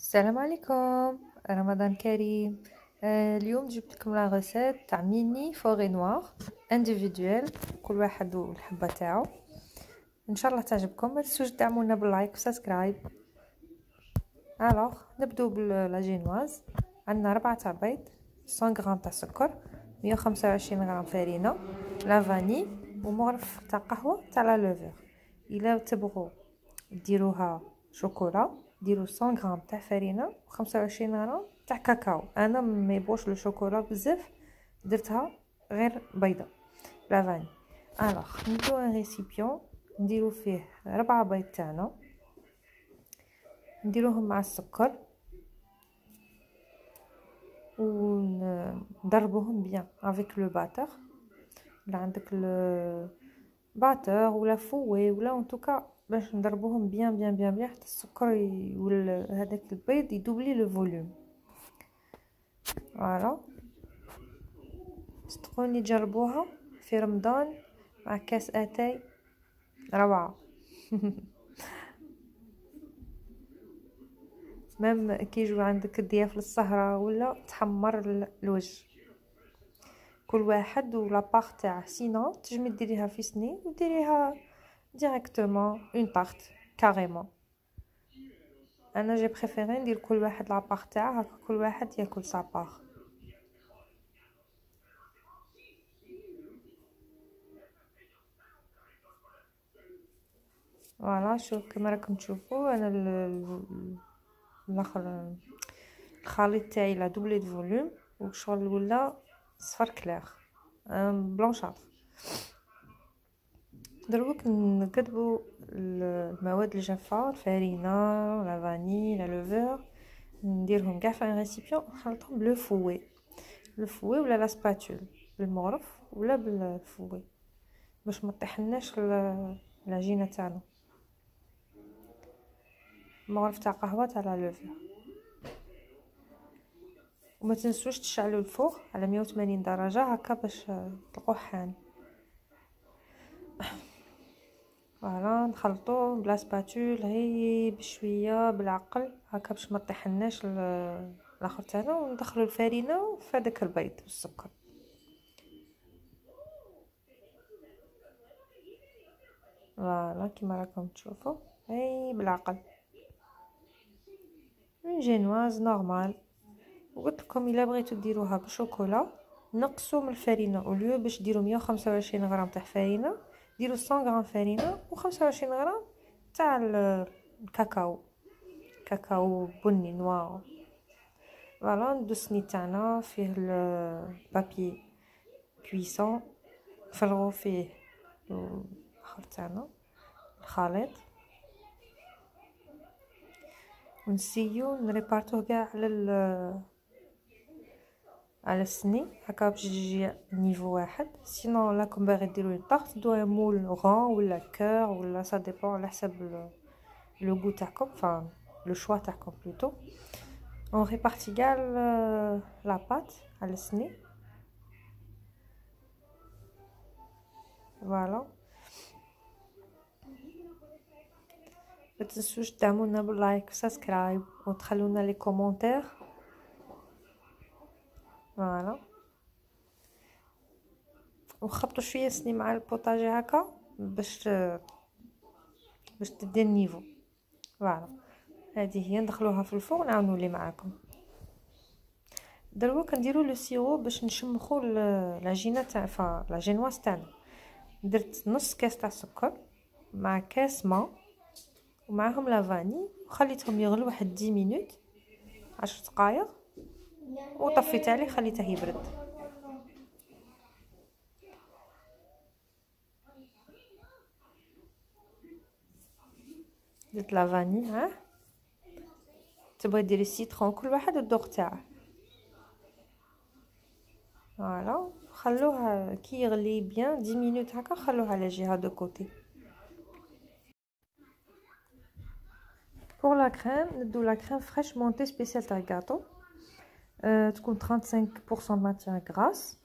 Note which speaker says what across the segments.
Speaker 1: السلام عليكم. رمضان كريم. اليوم جبت لكم لا غوسيت تاع ميني فوري نوار انديفيدويل، كل واحد والحبه تاعو. ان شاء الله تعجبكم. ما تنسوش تدعمونا باللايك وسبسكرايب. الوغ نبداو بلا جينواز. عندنا 4 تاع بيض، 100 غرام تاع سكر، 125 غرام فرينه، لا فاني ومغرف تاع قهوه تاع لا لوفر. الا تبغوا ديروها شوكولا ديروا 100 غرام تاع فرينه و25 غرام تاع كاكاو. انا ما يبغوش لو شوكولا بزاف، درتها غير بيضه لا فاني. الوغ نديرو ان ريسيبيون، نديرو فيه 4 بيض تاعنا، نديروهم مع السكر ونضربوهم بيان افيك لو باتر. لا عندك الباتر ولا فوي ولا ان توكا، باش نضربوهم بيان بيان بيان بيان حتى السكر هذاك البيض يدوبلي لو فوليوم. فوالا صدقوني جربوها في رمضان مع كاس اتاي، روعه. مام كي يجوا عندك الضياف للسهره ولا تحمر الوجه. كل واحد ولا باغ تاعه، سينو تجمي ديريها في سنين وديريها ديريكتومون اون طارت كاريمون. انا جي بريفيري ندير كل واحد لا باغ تاعه، هكا كل واحد ياكل سا باغ. فوالا شوف كما راكم تشوفوا انا الاخر الخليط تاعي لا دوبلي دو فوليوم وشغل ولا صفر كلير بلونشار. دروك نقدبوا المواد الجافه، الفرينه، لا فاني، لا لوفر، نديرهم كاع في ان ريسيبيون، نخلطهم بلو فوي، لو فوي ولا لا سباتول، بالمغرف ولا بالفوي، باش ما طيحناش العجينه تاعنا. مغرف تاع قهوه تاع لا لوفر. وما تنسوش تشعلوا الفوق على 180 درجه هكا باش تلقوه حان. فوالا نخلطوه بلا سباتول غير بشويه بالعقل هكا باش ما طيحناش الاخر تاعنا، وندخلوا الفرينه في هذاك البيض والسكر. فوالا كيما راكم تشوفوا غير بالعقل، اون جينواز نورمال. وقلت لكم الا بغيتو ديروها بشوكولا نقصوا من الفرينه، اوليو باش ديروا 125 غرام تاع فرينه ديروا 100 غرام فرينه و25 غرام تاع الكاكاو، كاكاو بني نوار. فوالا ندو السني تاعنا فيه البابي كويسون، نفرغو فيه الاخر تاعنا الخليط ونسيو نريبارطوه كاع على السني هكا باش يجي نيفو واحد. سينو راكم باغي ديروا طاغط دو مول غون ولا كور ولا سا ديبون على حسب لو غو تاعكم، فا لو شوا تاعكم بلوتو. اون ريبارتي كاع لا بات على السني. فوالا ما تنسوش تدعمونا باللايك وسبسكرايب وتخلونا لي كومونتير. فوالا وخبطوا شويه سني مع البوطاجي هكا باش تدي النيفو. فوالا هذه هي ندخلوها في الفرن نعاود نولي معاكم. دروك نديرو لو سيرو باش نشمخو العجينه تاع لا جينواز تاعنا. درت نص كاس تاع سكر مع كاس ما ومعهم لا فاني وخليتهم يغلوا واحد 10 مينوت 10 دقائق وطفيت عليه خليته يبرد. درت لا فاني، ها تبغي ديري السيترون كل واحد والذوق تاعه. فوالا خلوها كي يغلي بيان 10 مينوت هكا، خلوها على جهه دو كوتي. بور لا كريم ندو لا كريم فريش مونتي سبيسيال تاع الكاطو، تكون 35% ماتيير غراس.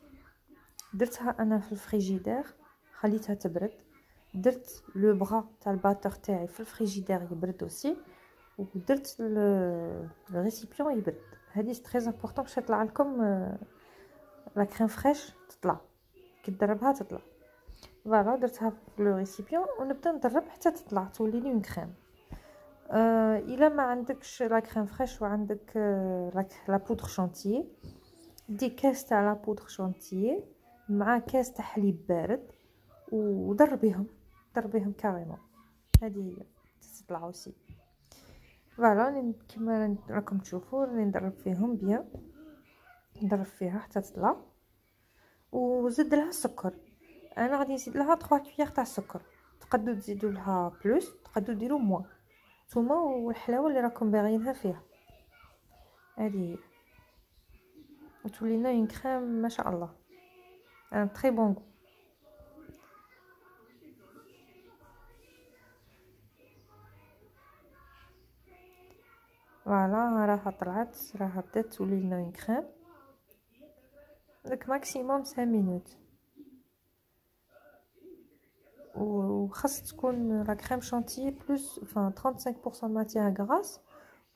Speaker 1: درتها انا في الفريجيدير خليتها تبرد. درت لو بغا تاع الباتر تاعي في الفريجيدير يبرد اوسي، ودرت الريسيبيون يبرد. هذه سي تري امبورطون باش تطلع لكم لا كريم فريش تطلع كي تضربها تطلع. فوالا درتها في لو ريسيبيون ونبدا نضرب حتى تطلع تولي لي اون كريم. الا ما عندكش لا كريم فريش وعندك لا بودر شانتيي، دي كاس تاع لا بودر شانتيي مع كاس تاع حليب بارد وضربيهم كاريمون. هذه هي تطلع اوسي. فوالا كيما راكم تشوفوا راني نضرب فيهم بيان، نضرب فيها حتى تطلع. وزد لها السكر، انا غادي نزيد لها 3 كويير تاع السكر. تقدروا تزيدوا لها بلوس، تقدروا ديروا موان، نتوما والحلاوه اللي راكم باغيينها فيها. هذه هي وتولي لنا اون كريم ما شاء الله، ان تري بون غو. فوالا راها طلعت، راها بدات تولي لنا اون كريم. داك ماكسيموم 5 مينوت. وخاص تكون لا كريم شانتيي بلوس 35% ماتيير غراس،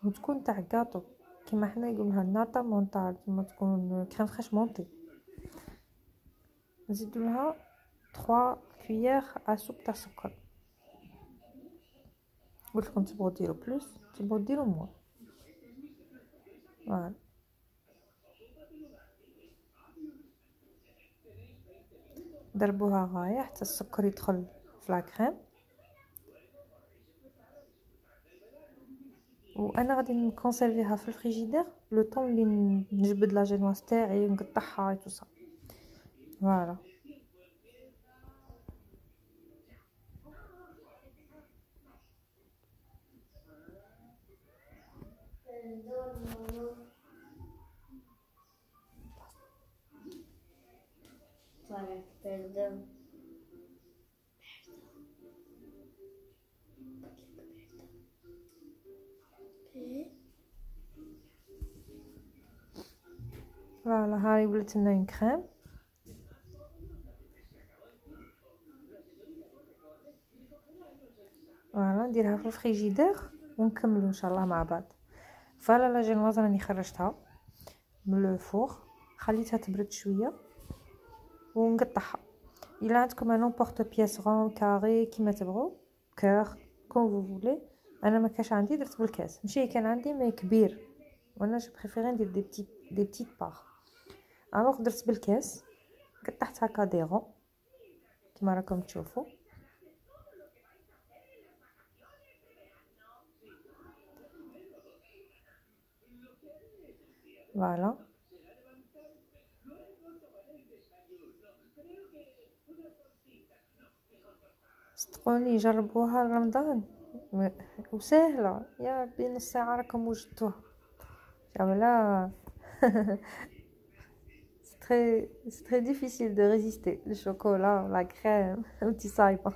Speaker 1: وتكون تاع غاطو كيما حنا يقولها الناطا مونطال، كيما تكون كريم فريش مونطي. نزيدو لها 3 كويير اسوب تاع سكر. قلت لكم تبغوا ديروا بلوس تبغوا ديروا موان. فوالا ضربوها غايه حتى السكر يدخل في لا كريم. وانا غادي نكونسيرفيها في الفريجيدير لو طون اللي نجبد لا جينواز تاعي ونقطعها اي تو سا. فوالا فوالا هاي ولات لنا اون كريم. فوالا نديرها في الفريجيدير ونكملوا ان شاء الله مع بعض. فوالا لا جينواز راني خرجتها من لو فور، خليتها تبرد شويه ونقطعها. الا عندكم ان بورت بياس غون كاري كيما تبغوا كور كون فو فولي. انا ما كاش عندي درت بالكاس، ماشي كان عندي مي كبير وانا جو بريفيري ندير دي بتيت بار. الوغ درت بالكاس قطعت هكا دي غون كيما راكم تشوفوا. فوالا صدقوني جربوها رمضان وسهله يا ربي، نص ساعه راكم وجدتوها. ولا c'est très difficile de résister le chocolat la crème وانتي صايبه.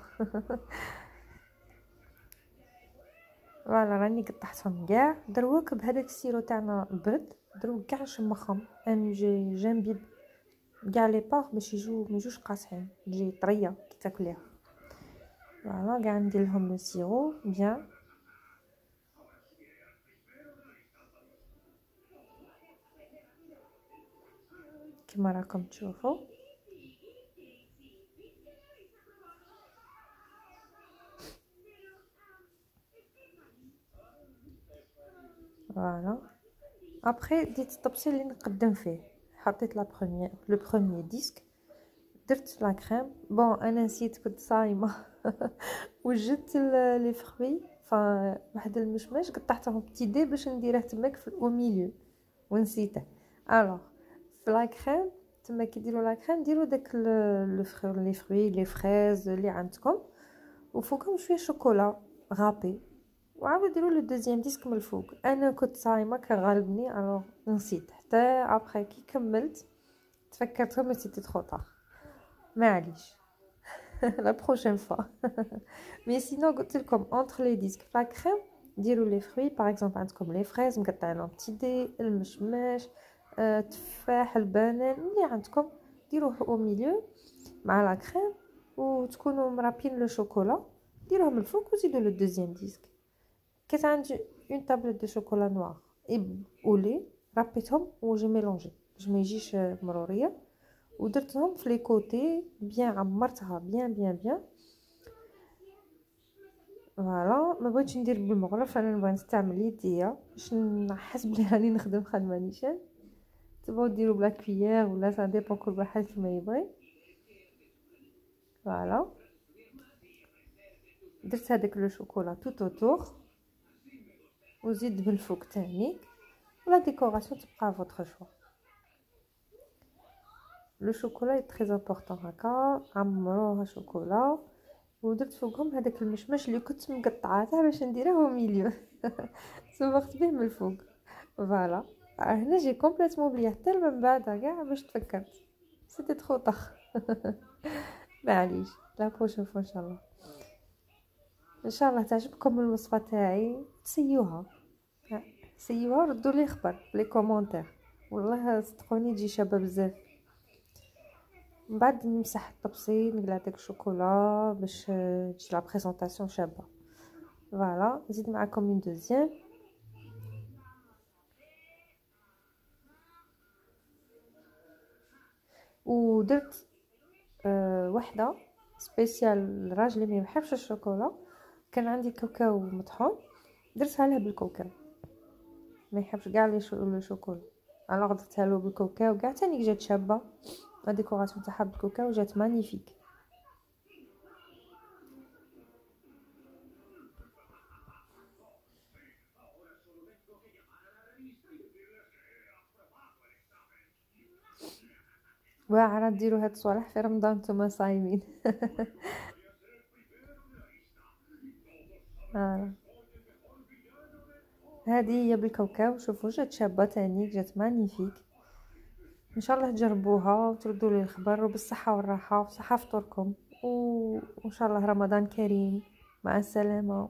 Speaker 1: فوالا راني قطعتهم كاع دروك بهذاك السيرو تاعنا برد. دروك كاع نشمخهم ان جيم بيد كاع لي بار باش ما يجوش قاصحين، تجي طريه كي تاكليها. فوالا كاع ندير لهم لو سيرو بيان. كما راكم تشوفوا فوالا. ابري ديت الطبسيل اللي نقدم فيه، حطيت لا بروميير لو بروميير ديسك، درت لا كريم. بون انا نسيت كنت صايمه وجدت لي فروي واحد المشماش قطعتهم بتي دي باش نديره تماك في او ميليو ونسيته. الوغ في لا كريم تما كي ديروا لا كريم ديروا داك لي فروي لي فريز اللي عندكم وفوقهم شويه شوكولا غابي، وعاودوا ديروا لو دوزيام ديسك من الفوق. انا كنت صايمه كغالبني الوغ نسيت حتى ابري كي كملت تفكرتهم سيتي ترو طار. معليش لا بروchaine fois. مي سينو قلت لكم اونتر لي ديسك لا كريم ديروا لي فروي باغ اكزومبل عندكم لي فريز مقطعينهم بتي دي، المشماش، التفاح، البنان اللي عندكم ديروه او ميليو مع لا كريم وتكونوا مرابين لو شوكولا ديروهم الفوق وزيدوا لو دوزيام ديسك. اون طابلت دو شوكولا نوار اولي، ربيتهم وجي ميلونجي باش ما يجيش مروريه، ودرتهم في لي كوتي بيان، عمرتها بيان بيان بيان. فوالا، ما بغيتش ندير بالمغرف، انا نبغي نستعمل يديا باش نحس بلي راني نخدم خدمه نيشان. تبغوا ديروا بلا كويير ولا سا ديبون كل واحد كيما يبغي. فوالا، درت هذاك لو شوكولا توت اوتور، وزيد من فوق تاني، ولا ديكوراسيون تبقى فوتر شوا. لو شوكولا تري امبورطون، هكا عمروها شوكولا، ودرت فوقهم هذاك المشمش اللي كنت مقطعاه تاع باش نديره ميليو صبغت به من الفوق. فوالا، هنا جي كومبليتمون بلي حتى من بعد كاع باش تفكرت سيتي ترو طخ معليش، لا بروشين فوا ان شاء الله. ان شاء الله تعجبكم الوصفه تاعي، سيوها سيوها، ردوا لي خبر في لي كومونتير، والله صدقوني تجي شابه بزاف. من بعد نمسح الطبسيل، نقلع داك الشوكولا باش تجي لا بريزونطاسيون شابه. فوالا، نزيد معكم من دوزيام، ودرت وحده سبيسيال راجلي ما يحبش الشوكولا، كان عندي كاوكاو مطحون، درتها له بالكاوكاو، ما يحبش كاع لي شوكولا، الوغ درتها له بالكاوكاو كاع، تاني جات شابه، لا ديكوراسيون تاعها بالكاوكاو جات مانيفيك. واعره ديروا هاد الصوالح في رمضان نتوما صايمين هذه هي بالكاوكاو، شوفوا جات شابه تاني، جات مانيفيك. ان شاء الله تجربوها وتردوا لي الخبر، وبالصحه والراحه، وصحه فطوركم، وان شاء الله رمضان كريم. مع السلامه.